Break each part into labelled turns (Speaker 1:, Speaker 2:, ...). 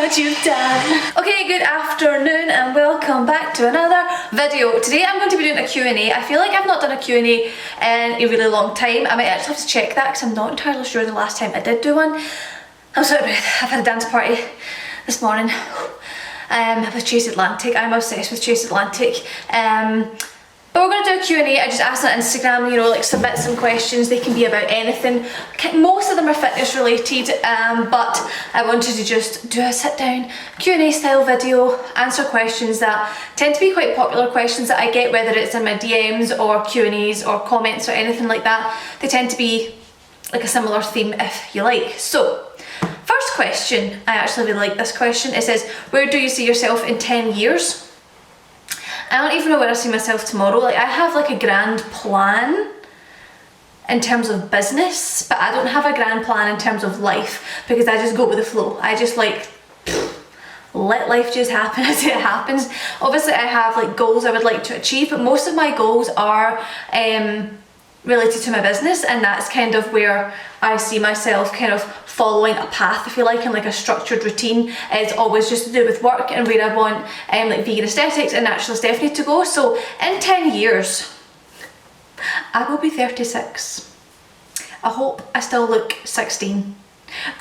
Speaker 1: what you've done. Okay, good afternoon and welcome back to another video. Today I'm going to be doing a Q&A. I feel like I've not done a Q&A in a really long time. I might actually have to check that because I'm not entirely sure the last time I did do one. I'm so out of breath. I've had a dance party this morning with Chase Atlantic. I'm obsessed with Chase Atlantic. But we're going to do a Q&A. I just asked on Instagram, you know, like submit some questions. They can be about anything. Most of them are fitness related, but I wanted to just do a sit down Q&A style video, answer questions that tend to be quite popular questions that I get, whether it's in my DMs or Q&As or comments or anything like that. They tend to be like a similar theme if you like. So, first question, I actually really like this question. It says, where do you see yourself in 10 years? I don't even know where I see myself tomorrow. Like, I have like a grand plan in terms of business, but I don't have a grand plan in terms of life because I just go with the flow. I just like let life just happen as it happens. Obviously I have like goals I would like to achieve, but most of my goals are related to my business, and that's kind of where I see myself kind of following a path, if you like, and like a structured routine. Is always just to do with work and where I want like vegan aesthetics and natural Stephanie to go. So in 10 years I will be 36. I hope I still look 16.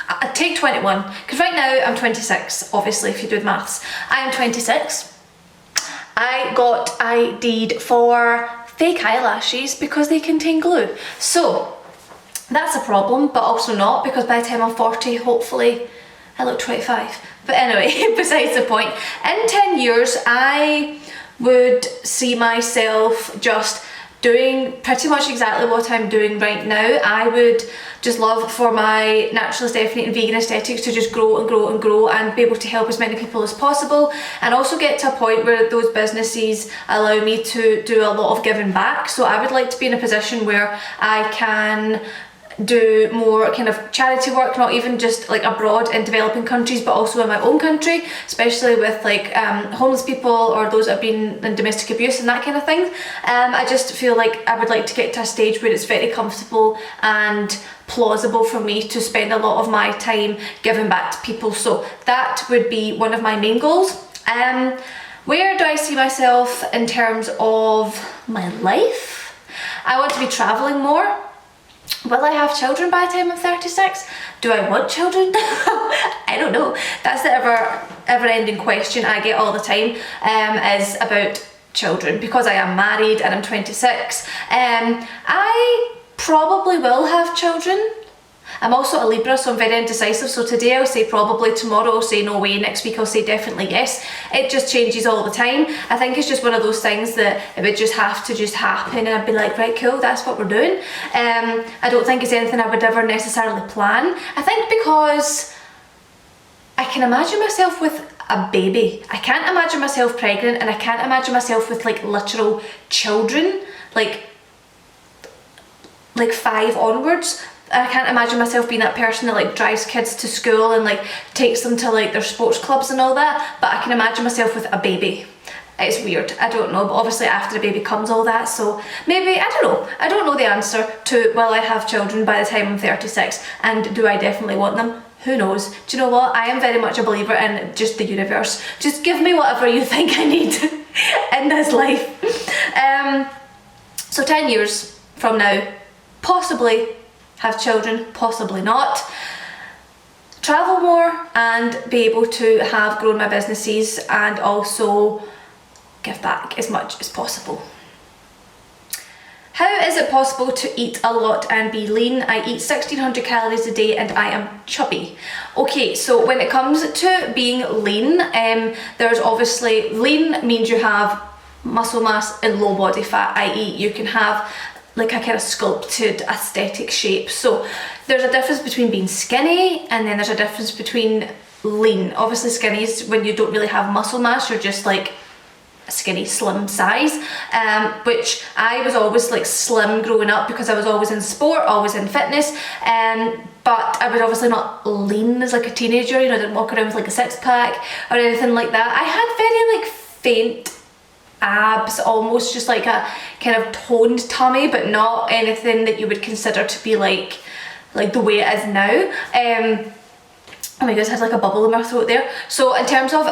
Speaker 1: I take 21 because right now I'm 26, obviously, if you do the maths. I am 26. I got ID'd for fake eyelashes because they contain glue. So that's a problem, but also not, because by the time I'm 40, hopefully I look 25. But anyway, besides the point, in 10 years I would see myself just doing pretty much exactly what I'm doing right now. I would just love for my natural Stephanie and vegan aesthetics to just grow and grow and grow and be able to help as many people as possible, and also get to a point where those businesses allow me to do a lot of giving back. So I would like to be in a position where I can do more kind of charity work, not even just like abroad in developing countries, but also in my own country, especially with like homeless people or those that have been in domestic abuse and that kind of thing. I just feel like I would like to get to a stage where it's very comfortable and plausible for me to spend a lot of my time giving back to people. So that would be one of my main goals. Where do I see myself in terms of my life? I want to be traveling more. Will I have children by the time I'm 36? Do I want children? I don't know. That's the ever-ending question I get all the time, is about children, because I am married and I'm 26. I probably will have children. I'm also a Libra, so I'm very indecisive. So today I'll say probably, tomorrow I'll say no way, next week I'll say definitely yes. It just changes all the time. I think it's just one of those things that it would just have to just happen, and I'd be like, right, cool, that's what we're doing. I don't think it's anything I would ever necessarily plan. I think because I can imagine myself with a baby. I can't imagine myself pregnant, and I can't imagine myself with like literal children, like 5 onwards. I can't imagine myself being that person that like drives kids to school and like takes them to like their sports clubs and all that, but I can imagine myself with a baby. It's weird, I don't know, but obviously after the baby comes all that, so maybe, I don't know the answer to will I have children by the time I'm 36, and do I definitely want them? Who knows? Do you know what? I am very much a believer in just the universe. Just give me whatever you think I need in this life. So 10 years from now, possibly have children, possibly not. Travel more and be able to have grown my businesses and also give back as much as possible. How is it possible to eat a lot and be lean? I eat 1600 calories a day and I am chubby. Okay, so when it comes to being lean, there's obviously, lean means you have muscle mass and low body fat, i.e. you can have like a kind of sculpted aesthetic shape. So there's a difference between being skinny, and then there's a difference between lean. Obviously skinny is when you don't really have muscle mass, you're just like a skinny slim size, which I was always like slim growing up because I was always in sport, always in fitness, but I was obviously not lean as like a teenager, you know, I didn't walk around with like a 6-pack or anything like that. I had very like faint abs, almost just like a kind of toned tummy, but not anything that you would consider to be like the way it is now. oh my goodness, I had like a bubble in my throat there. So in terms of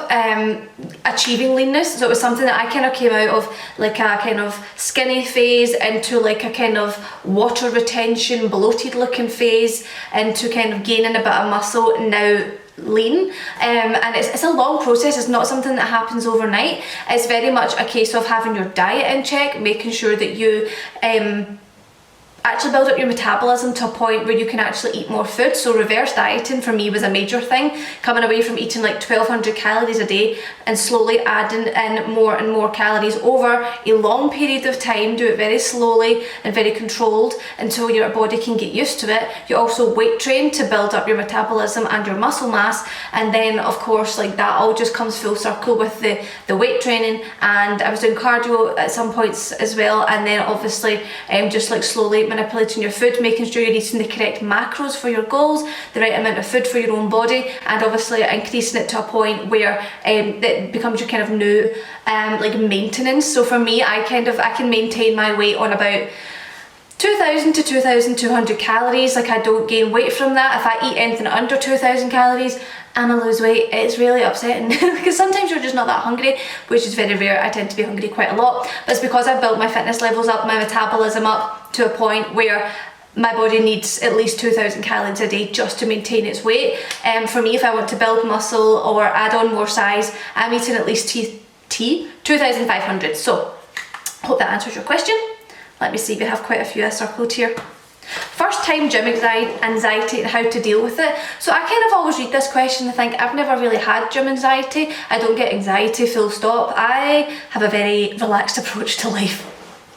Speaker 1: achieving leanness, so it was something that I kind of came out of like a kind of skinny phase into like a kind of water retention, bloated looking phase, into kind of gaining a bit of muscle, now lean. And it's a long process. It's not something that happens overnight. It's very much a case of having your diet in check, making sure that you actually build up your metabolism to a point where you can actually eat more food. So reverse dieting for me was a major thing, coming away from eating like 1200 calories a day and slowly adding in more and more calories over a long period of time. Do it very slowly and very controlled until your body can get used to it. You also weight train to build up your metabolism and your muscle mass, and then of course like that all just comes full circle with the weight training. And I was doing cardio at some points as well, and then obviously just like slowly manipulating your food, making sure you're eating the correct macros for your goals, the right amount of food for your own body, and obviously increasing it to a point where it becomes your kind of new like maintenance. So for me, I can maintain my weight on about 2000 to 2200 calories. Like I don't gain weight from that. If I eat anything under 2000 calories and I lose weight, it's really upsetting because sometimes you're just not that hungry, which is very rare. I tend to be hungry quite a lot, but it's because I've built my fitness levels up, my metabolism up to a point where my body needs at least 2000 calories a day just to maintain its weight. For me, if I want to build muscle or add on more size, I'm eating at least 2500. So hope that answers your question. Let me see, we have quite a few circled here. First time gym anxiety and how to deal with it. So I kind of always read this question and think I've never really had gym anxiety. I don't get anxiety full stop. I have a very relaxed approach to life,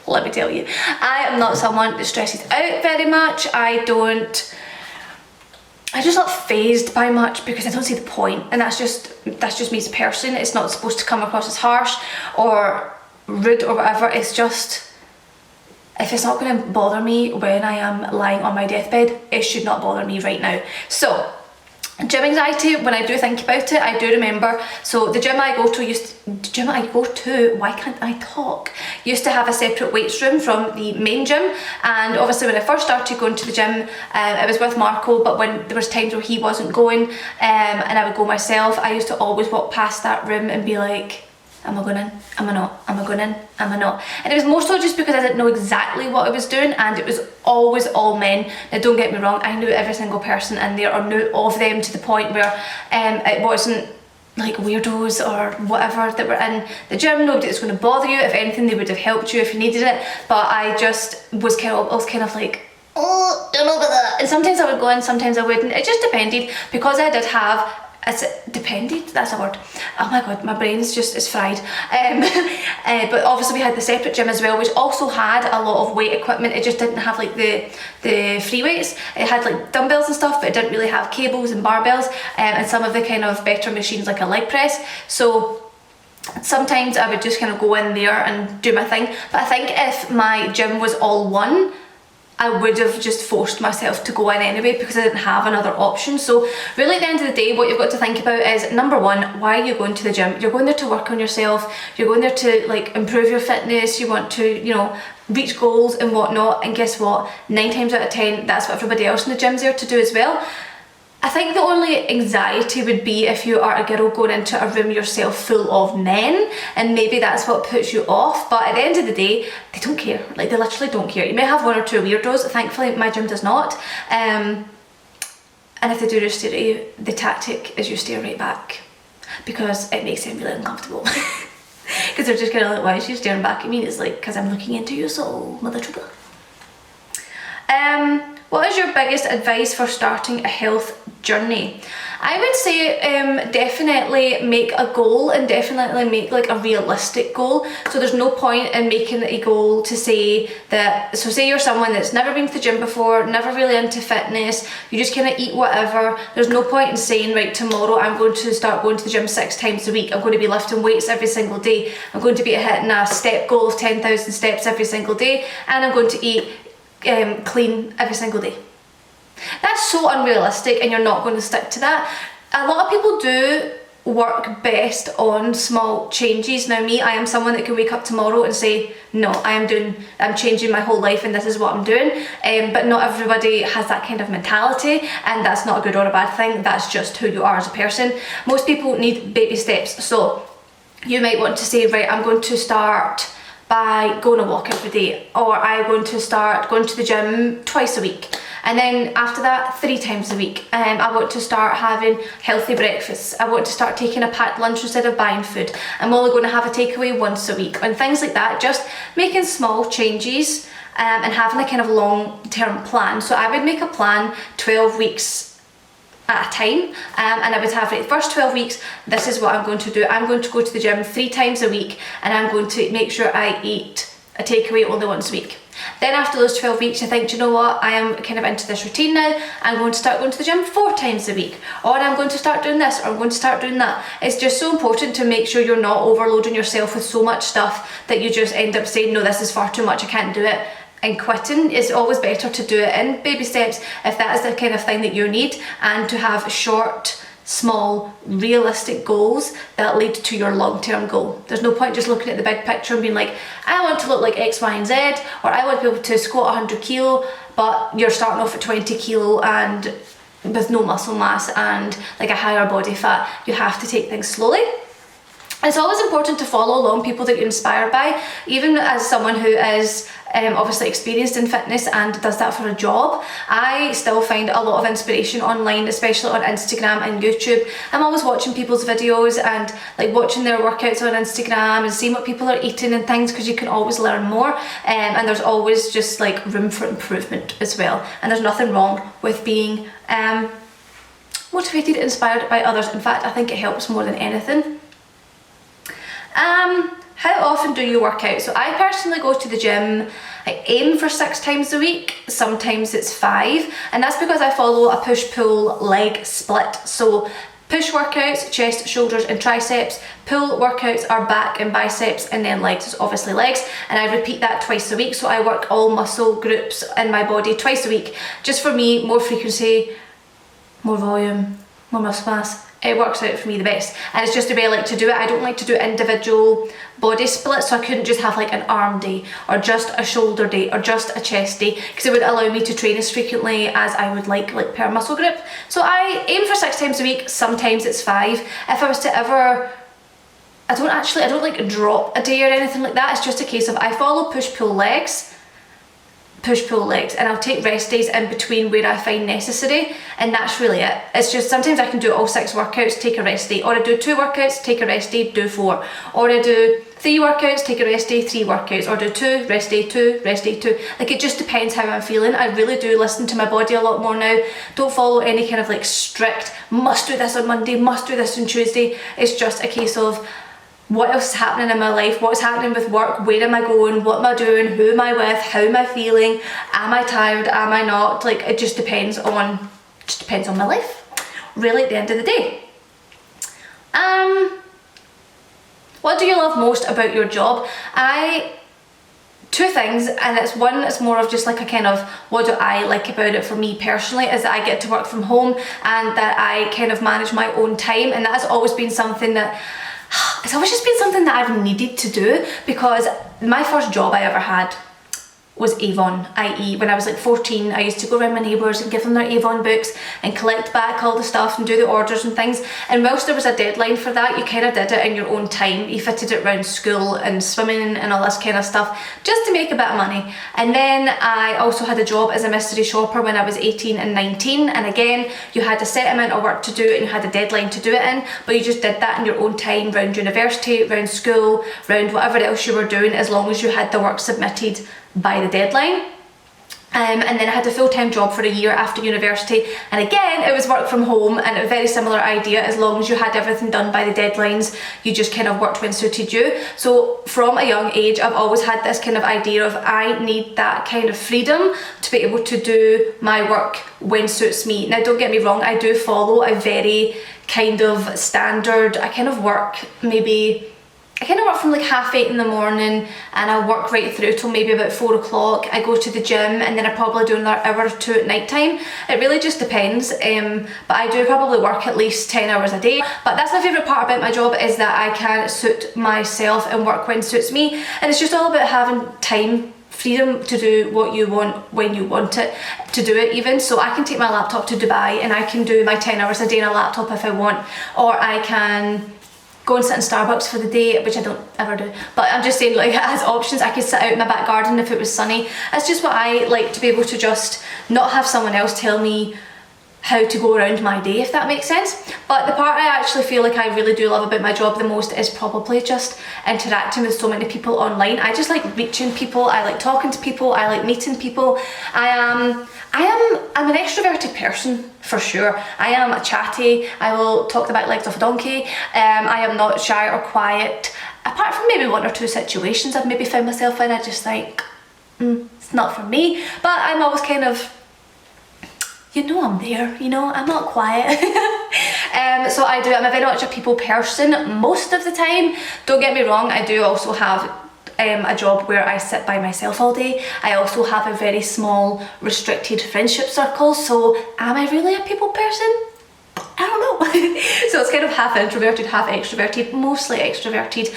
Speaker 1: let me tell you. I am not someone that stresses out very much. I just not phased by much because I don't see the point, and that's just me as a person. It's not supposed to come across as harsh or rude or whatever. It's just, if it's not going to bother me when I am lying on my deathbed, it should not bother me right now. So gym anxiety, when I do think about it, I do remember, so the gym I go to, why can't I talk, used to have a separate weights room from the main gym. And obviously when I first started going to the gym, it was with Marco, but when there was times where he wasn't going and I would go myself, I used to always walk past that room and be like, am I going in? Am I not? Am I going in? Am I not? And it was more so just because I didn't know exactly what I was doing, and it was always all men. Now don't get me wrong, I knew every single person in there, or knew of them to the point where it wasn't like weirdos or whatever that were in the gym. Nobody was going to bother you. If anything, they would have helped you if you needed it. But I just was kind of like, oh, don't know about that. And sometimes I would go in, sometimes I wouldn't. It just depended, because I did have, that's a word, oh my god, my brain's just is fried. But obviously we had the separate gym as well, which also had a lot of weight equipment. It just didn't have like the free weights. It had like dumbbells and stuff, but it didn't really have cables and barbells, and some of the kind of better machines like a leg press. So sometimes I would just kind of go in there and do my thing. But I think if my gym was all one, I would have just forced myself to go in anyway, because I didn't have another option. So really at the end of the day, what you've got to think about is, number one, why are you going to the gym? You're going there to work on yourself. You're going there to like improve your fitness. You want to, you know, reach goals and whatnot. And guess what? 9 times out of 10, that's what everybody else in the gym's there to do as well. I think the only anxiety would be if you are a girl going into a room yourself full of men, and maybe that's what puts you off. But at the end of the day, they don't care. Like, they literally don't care. You may have 1 or 2 weirdos. Thankfully, my gym does not. And if they do stare at you, the tactic is you stare right back, because it makes them really uncomfortable. Because they're just kind of like, why is she staring back at me? It's like, because I'm looking into your soul, mother trucker. What is your biggest advice for starting a health journey? I would say definitely make a goal, and definitely make like a realistic goal. So there's no point in making a goal to say that, so say you're someone that's never been to the gym before, never really into fitness, you just kind of eat whatever. There's no point in saying, right, tomorrow I'm going to start going to the gym 6 times a week. I'm going to be lifting weights every single day. I'm going to be hitting a step goal of 10,000 steps every single day, and I'm going to eat clean every single day. That's so unrealistic, and you're not going to stick to that. A lot of people do work best on small changes. Now me, I am someone that can wake up tomorrow and say, no, I'm changing my whole life and this is what I'm doing. But not everybody has that kind of mentality, and that's not a good or a bad thing. That's just who you are as a person. Most people need baby steps. So you might want to say, right, I'm going to start by going a walk every day, or I'm going to start going to the gym twice a week, and then after that 3 times a week. I want to start having healthy breakfasts. I want to start taking a packed lunch instead of buying food. I'm only going to have a takeaway once a week, and things like that. Just making small changes and having a kind of long-term plan. So I would make a plan 12 weeks at a time, and I would have, right, the first 12 weeks, this is what I'm going to do. I'm going to go to the gym 3 times a week, and I'm going to make sure I eat a takeaway only once a week. Then after those 12 weeks, I think, do you know what, I am kind of into this routine now. I'm going to start going to the gym 4 times a week, or I'm going to start doing this, or I'm going to start doing that. It's just so important to make sure you're not overloading yourself with so much stuff that you just end up saying, no, this is far too much, I can't do it. And quitting. Is always better to do it in baby steps if that is the kind of thing that you need, and to have short, small, realistic goals that lead to your long-term goal. There's no point just looking at the big picture and being like, I want to look like X, Y, and Z, or I want to be able to squat 100 kilo, but you're starting off at 20 kilo and with no muscle mass and like a higher body fat. You have to take things slowly. It's always important to follow along people that you're inspired by, even as someone who is obviously experienced in fitness and does that for a job. I still find a lot of inspiration online, especially on Instagram and YouTube. I'm always watching people's videos and like watching their workouts on Instagram and seeing what people are eating and things, because you can always learn more, and there's always just like room for improvement as well. And there's nothing wrong with being motivated, inspired by others. In fact, I think it helps more than anything. How often do you work out? So I personally go to the gym, I aim for 6 times a week, sometimes it's 5, and that's because I follow a push-pull leg split. So push workouts, chest, shoulders and triceps. Pull workouts are back and biceps, and then legs is obviously legs, and I repeat that twice a week. So I work all muscle groups in my body twice a week. Just for me, more frequency, more volume, more muscle mass. It works out for me the best, and it's just the way I like to do it. I don't like to do individual body splits, so I couldn't just have like an arm day or just a shoulder day or just a chest day, because it would allow me to train as frequently as I would like per muscle group. So I aim for 6 times a week, sometimes it's 5. If I was to ever, I don't like drop a day or anything like that. It's just a case of I follow push-pull legs, push-pull legs, and I'll take rest days in between where I find necessary, and that's really it. It's just sometimes I can do all 6 workouts, take a rest day, or I do 2 workouts, take a rest day, do 4, or I do 3 workouts, take a rest day, 3 workouts, or do 2, rest day 2, rest day 2. Like, it just depends how I'm feeling. I really do listen to my body a lot more now. Don't follow any kind of like strict, must do this on Monday, must do this on Tuesday. It's just a case of what else is happening in my life, what's happening with work, where am I going, what am I doing, who am I with, how am I feeling, am I tired, am I not? Like, it just depends on my life, really, at the end of the day. What do you love most about your job? Two things, and it's more of just like a kind of, what do I like about it for me personally, is that I get to work from home and that I kind of manage my own time, and that has always been something that it's always just been something that I've needed to do, because my first job I ever had was Avon, i.e. when I was like 14, I used to go around my neighbours and give them their Avon books and collect back all the stuff and do the orders and things. And whilst there was a deadline for that, you kind of did it in your own time. You fitted it around school and swimming and all this kind of stuff, just to make a bit of money. And then I also had a job as a mystery shopper when I was 18 and 19, and again, you had a set amount of work to do and you had a deadline to do it in, but you just did that in your own time, round university, round school, round whatever else you were doing, as long as you had the work submitted by the deadline. And then I had a full-time job for a year after university, and again it was work from home, and a very similar idea. As long as you had everything done by the deadlines, you just kind of worked when suited you. So from a young age, I've always had this kind of idea of, I need that kind of freedom to be able to do my work when suits me. Now don't get me wrong, I do follow a very kind of standard, I kind of work maybe I kind of work from like 8:30 in the morning, and I work right through till maybe about 4 o'clock. I go to the gym, and then I probably do another hour or two at night time. It really just depends, but I do probably work at least 10 hours a day. But that's my favourite part about my job, is that I can suit myself and work when suits me, and it's just all about having time, freedom to do what you want when you want it to do it even. So I can take my laptop to Dubai and I can do my 10 hours a day on a laptop if I want, or I can go and sit in Starbucks for the day, which I don't ever do, but I'm just saying, like, as options. I could sit out in my back garden if it was sunny. It's just what I like, to be able to just not have someone else tell me how to go around my day, if that makes sense. But the part I actually feel like I really do love about my job the most is probably just interacting with so many people online. I just like reaching people, I like talking to people, I like meeting people. I'm an extroverted person for sure. I am a chatty, I will talk the back legs off a donkey. I am not shy or quiet, apart from maybe one or two situations I've maybe found myself in. I just think, it's not for me. But I'm always kind of, you know, I'm there, you know, I'm not quiet. So I'm a very much a people person most of the time. Don't get me wrong, I do also have a job where I sit by myself all day. I also have a very small restricted friendship circle, so am I really a people person? I don't know. So it's kind of half introverted, half extroverted, mostly extroverted.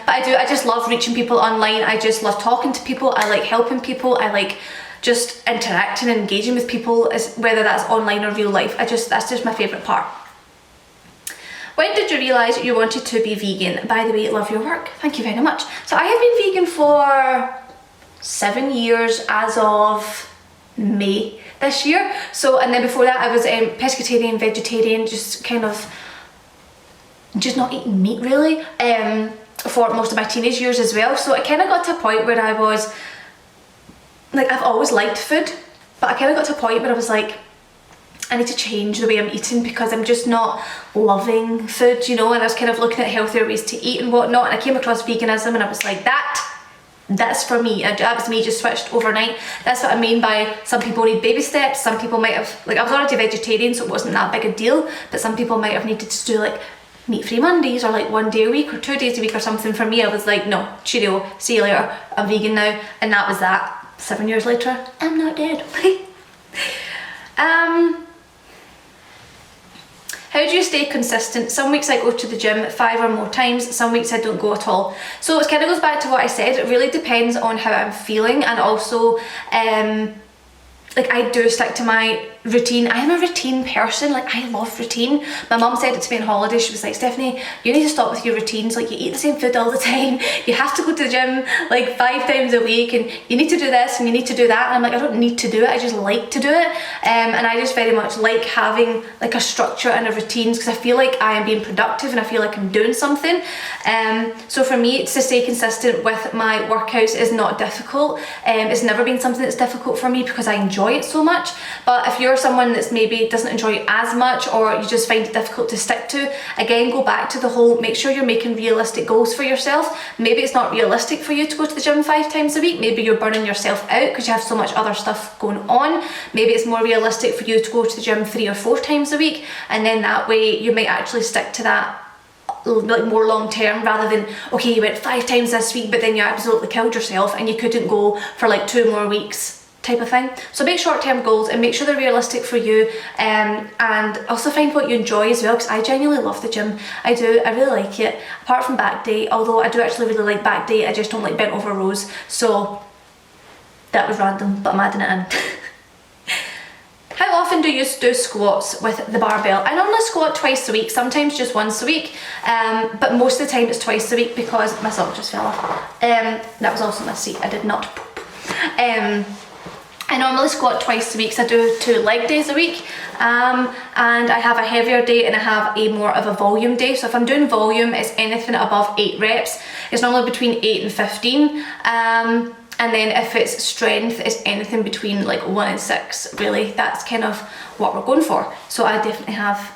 Speaker 1: But I just love reaching people online. I just love talking to people. I like helping people. I like just interacting and engaging with people, whether that's online or real life. That's just my favourite part. When did you realise you wanted to be vegan? By the way, love your work. Thank you very much. So I have been vegan for 7 years as of May this year. So, and then before that I was pescatarian, vegetarian, just kind of just not eating meat really, for most of my teenage years as well. So it kind of got to a point where I was like, I've always liked food, but I kind of got to a point where I was like, I need to change the way I'm eating because I'm just not loving food, you know. And I was kind of looking at healthier ways to eat and whatnot, and I came across veganism and I was like, that's for me. And that was me, just switched overnight. That's what I mean by some people need baby steps. Some people might have, like, I was already vegetarian, so it wasn't that big a deal, but some people might have needed to do like meat-free Mondays or like 1 day a week or 2 days a week or something. For me, I was like, no, cheerio, see you later, I'm vegan now. And that was that. 7 years later, I'm not dead. How do you stay consistent? Some weeks I go to the gym 5 or more times, some weeks I don't go at all. So it kind of goes back to what I said, it really depends on how I'm feeling, and also like, I do stick to my routine. I am a routine person, like, I love routine. My mum said it to me on holiday. She was like, Stephanie, you need to stop with your routines. Like, you eat the same food all the time, you have to go to the gym like 5 times a week, and you need to do this and you need to do that. And I'm like, I don't need to do it, I just like to do it. And I just very much like having like a structure and a routines, because I feel like I am being productive and I feel like I'm doing something. So for me, to stay consistent with my workouts is not difficult. It's never been something that's difficult for me because I enjoy it so much. But if you're someone that's maybe doesn't enjoy it as much, or you just find it difficult to stick to, again, go back to the whole, make sure you're making realistic goals for yourself. Maybe it's not realistic for you to go to the gym 5 times a week. Maybe you're burning yourself out because you have so much other stuff going on. Maybe it's more realistic for you to go to the gym 3 or 4 times a week, and then that way you might actually stick to that like more long term, rather than, okay, you went 5 times this week but then you absolutely killed yourself and you couldn't go for like 2 more weeks type of thing. So make short-term goals and make sure they're realistic for you, and also find what you enjoy as well, because I genuinely love the gym. I do, I really like it, apart from back day, although I do actually really like back day. I just don't like bent over rows. So that was random, but I'm adding it in. How often do you do squats with the barbell? I normally squat twice a week, sometimes just once a week, but most of the time it's twice a week because my sock just fell off. That was also my seat, I did not poop. I normally squat twice a week, so I do 2 leg days a week, and I have a heavier day and I have a more of a volume day. So if I'm doing volume, it's anything above 8 reps. It's normally between 8 and 15. And then if it's strength, it's anything between like 1 and 6, really. That's kind of what we're going for. So I definitely have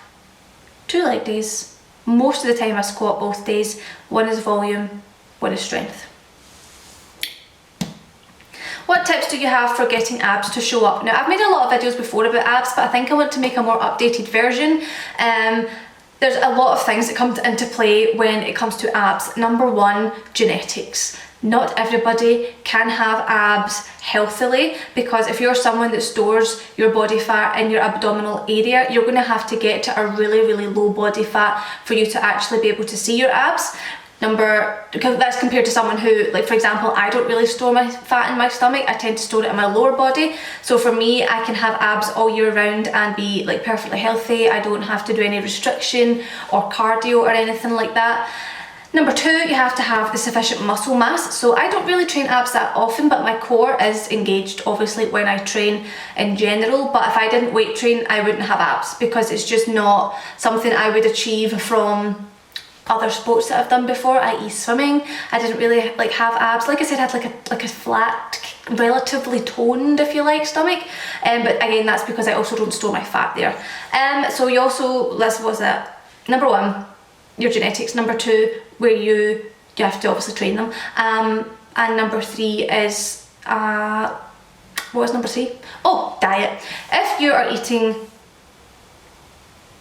Speaker 1: 2 leg days. Most of the time I squat both days. 1 is volume, 1 is strength. What tips do you have for getting abs to show up? Now, I've made a lot of videos before about abs, but I think I want to make a more updated version. there's a lot of things that come into play when it comes to abs. Number one, genetics. Not everybody can have abs healthily, because if you're someone that stores your body fat in your abdominal area, you're going to have to get to a really, really low body fat for you to actually be able to see your abs. That's compared to someone who, like for example, I don't really store my fat in my stomach, I tend to store it in my lower body. So for me, I can have abs all year round and be like perfectly healthy. I don't have to do any restriction or cardio or anything like that. Number two, you have to have the sufficient muscle mass. So I don't really train abs that often, but my core is engaged obviously when I train in general. But if I didn't weight train, I wouldn't have abs, because it's just not something I would achieve from other sports that I've done before, i.e. swimming. I didn't really like have abs. Like I said, I had like a flat, relatively toned, if you like, stomach. But again, that's because I also don't store my fat there. So you also, this was it. Number one, your genetics. Number two, where you have to obviously train them. And number three is, what was number three? Oh, diet. If you are eating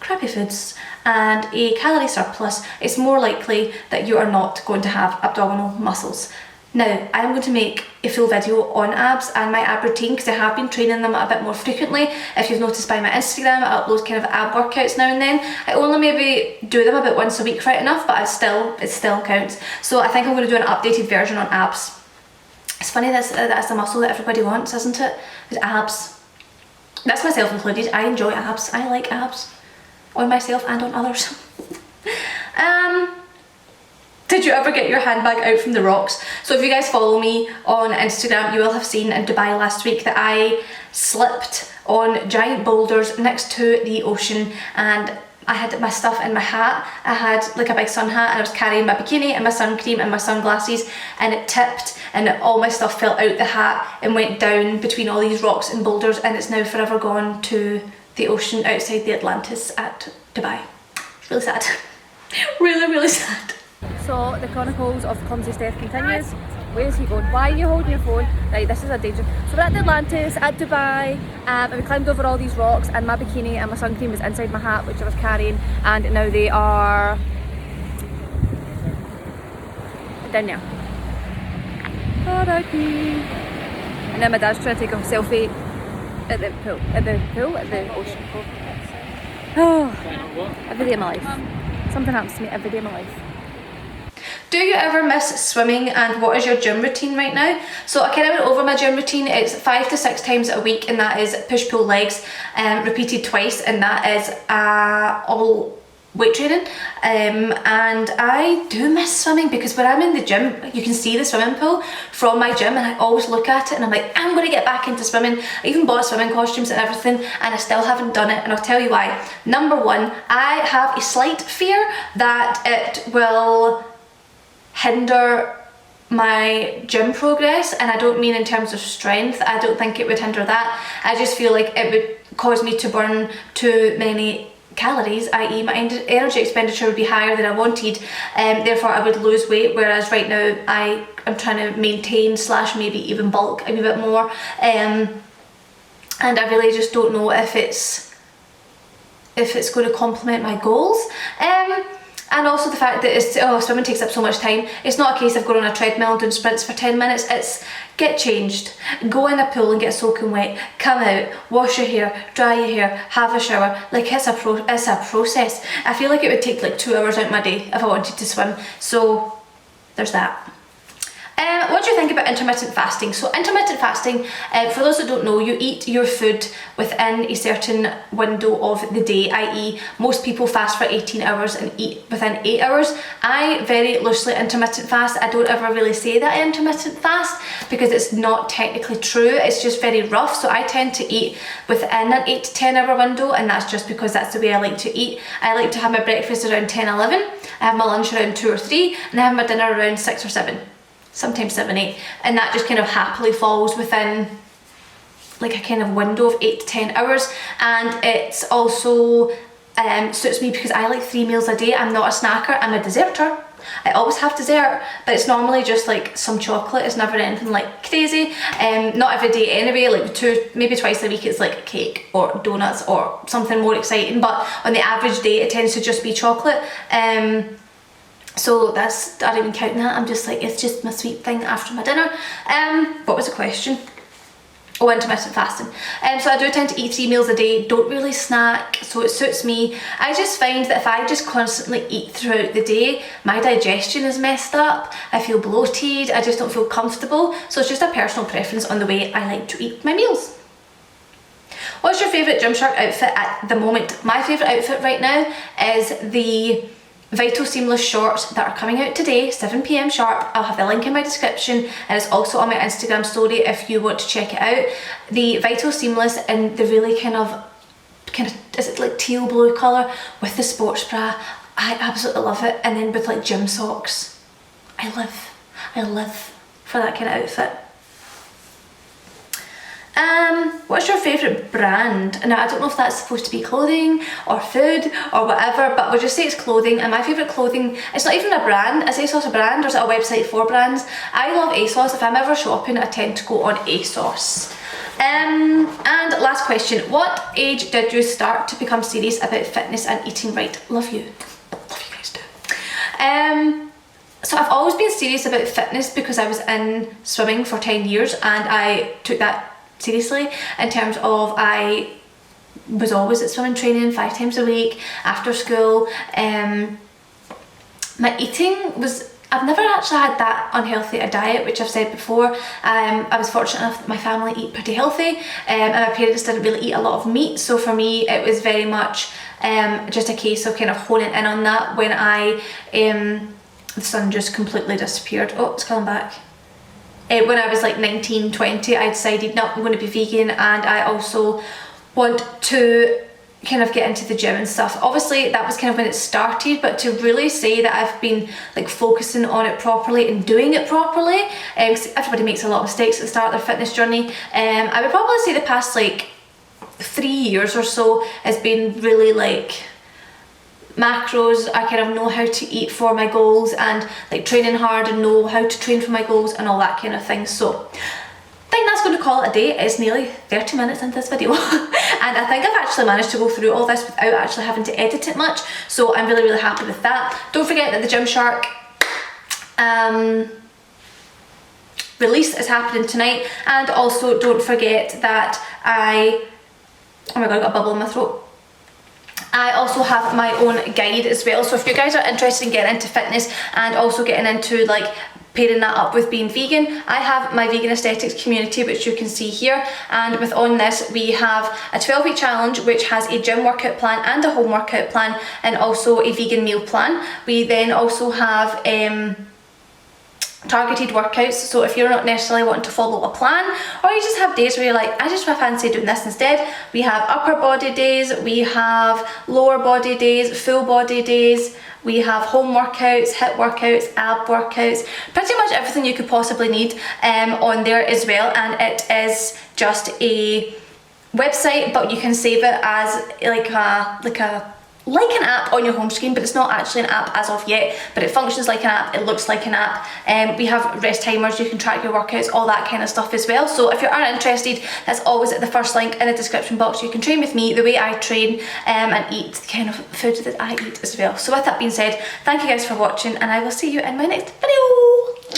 Speaker 1: crappy foods and a calorie surplus, it's more likely that you are not going to have abdominal muscles. Now, I'm going to make a full video on abs and my ab routine, because I have been training them a bit more frequently. If you've noticed by my Instagram, I upload kind of ab workouts now and then. I only maybe do them about once a week, right enough, but it still counts. So I think I'm going to do an updated version on abs. It's funny, that's the muscle that everybody wants, isn't it? Is abs. That's myself included. I enjoy abs. I like abs. On myself and on others. Did you ever get your handbag out from the rocks? So if you guys follow me on Instagram, you will have seen in Dubai last week that I slipped on giant boulders next to the ocean, and I had my stuff in my hat. I had like a big sun hat, and I was carrying my bikini and my sun cream and my sunglasses, and it tipped and all my stuff fell out the hat and went down between all these rocks and boulders, and it's now forever gone to the ocean outside the Atlantis at Dubai. It's really sad. Really, really sad. So the chronicles of clumsy Steph continues. Where is he going? Why are you holding your phone? Right, this is a danger. So we're at the Atlantis, at Dubai, and we climbed over all these rocks, and my bikini and my sun cream was inside my hat, which I was carrying, and now they are down there. And then my dad's trying to take a selfie at the pool, at the ocean. Oh, every day of my life. Something happens to me every day of my life. Do you ever miss swimming, and what is your gym routine right now? So I kind of went over my gym routine. It's 5 to 6 times a week, and that is push pull legs repeated twice, and that is all weight training. And I do miss swimming, because when I'm in the gym, you can see the swimming pool from my gym, and I always look at it and I'm like, I'm going to get back into swimming. I even bought swimming costumes and everything, and I still haven't done it, and I'll tell you why. Number one, I have a slight fear that it will hinder my gym progress, and I don't mean in terms of strength. I don't think it would hinder that. I just feel like it would cause me to burn too many calories, i.e. my energy expenditure would be higher than I wanted, therefore I would lose weight, whereas right now I am trying to maintain / maybe even bulk a wee bit more, and I really just don't know if it's going to complement my goals. And also the fact that swimming takes up so much time. It's not a case of going on a treadmill and doing sprints for 10 minutes. It's get changed, go in a pool and get soaking wet, come out, wash your hair, dry your hair, have a shower. Like it's a process. I feel like it would take like 2 hours out of my day if I wanted to swim. So there's that. What do you think about intermittent fasting? So intermittent fasting, for those that don't know, you eat your food within a certain window of the day, i.e. most people fast for 18 hours and eat within 8 hours. I very loosely intermittent fast. I don't ever really say that I intermittent fast, because it's not technically true. It's just very rough. So I tend to eat within an 8 to 10 hour window, and that's just because that's the way I like to eat. I like to have my breakfast around 10, 11, I have my lunch around 2 or 3, and I have my dinner around 6 or 7. Sometimes 7, 8, and that just kind of happily falls within like a kind of window of 8 to 10 hours. And it's also suits me because I like 3 meals a day. I'm not a snacker, I'm a desserter. I always have dessert, but it's normally just like some chocolate. It's never anything like crazy. Not every day anyway, like maybe twice a week it's like a cake or donuts or something more exciting, but on the average day it tends to just be chocolate. So I don't even count that. I'm just like, it's just my sweet thing after my dinner. What was the question? Oh, intermittent fasting. So I do tend to eat 3 meals a day, don't really snack, so it suits me. I just find that if I just constantly eat throughout the day, my digestion is messed up, I feel bloated, I just don't feel comfortable. So it's just a personal preference on the way I like to eat my meals. What's your favourite Gymshark outfit at the moment? My favourite outfit right now is the Vital Seamless shorts that are coming out today, 7 PM sharp. I'll have the link in my description, and it's also on my Instagram story if you want to check it out. The Vital Seamless in the really kind of, is it like teal blue colour with the sports bra. I absolutely love it. And then with like gym socks. I live for that kind of outfit. What's your favourite brand? Now I don't know if that's supposed to be clothing or food or whatever, but we'll just say it's clothing. And my favourite clothing, it's not even a brand. Is ASOS a brand or is it a website for brands? I love ASOS. If I'm ever shopping, I tend to go on ASOS. And last question, what age did you start to become serious about fitness and eating right? Love you guys too. So I've always been serious about fitness because I was in swimming for 10 years and I took that seriously in terms of I was always at swimming training 5 times a week after school. My eating was, I've never actually had that unhealthy a diet, which I've said before. I was fortunate enough that my family eat pretty healthy, and my parents didn't really eat a lot of meat, so for me it was very much just a case of kind of honing in on that when the sun just completely disappeared. Oh, it's coming back. When I was like 19, 20, I decided, no, I'm going to be vegan, and I also want to kind of get into the gym and stuff. Obviously that was kind of when it started, but to really say that I've been like focusing on it properly and doing it properly, because everybody makes a lot of mistakes at the start of their fitness journey. I would probably say the past like 3 years or so has been really like macros. I kind of know how to eat for my goals and like training hard and know how to train for my goals and all that kind of thing. So I think that's going to call it a day. It's nearly 30 minutes into this video and I think I've actually managed to go through all this without actually having to edit it much, so I'm really happy with that. Don't forget that the Gymshark release is happening tonight, and also don't forget that oh my god, I got a bubble in my throat. I also have my own guide as well, so if you guys are interested in getting into fitness and also getting into like pairing that up with being vegan, I have my vegan aesthetics community, which you can see here, and on this we have a 12-week challenge which has a gym workout plan and a home workout plan, and also a vegan meal plan. We then also have targeted workouts, so if you're not necessarily wanting to follow a plan, or you just have days where you're like, I just fancy doing this instead, we have upper body days, we have lower body days, full body days, we have home workouts, hip workouts, ab workouts, pretty much everything you could possibly need on there as well. And it is just a website, but you can save it as like an app on your home screen, but it's not actually an app as of yet, but it functions like an app, it looks like an app. We have rest timers, you can track your workouts, all that kind of stuff as well. So if you are interested, that's always at the first link in the description box. You can train with me the way I train and eat the kind of food that I eat as well. So with that being said, thank you guys for watching, and I will see you in my next video.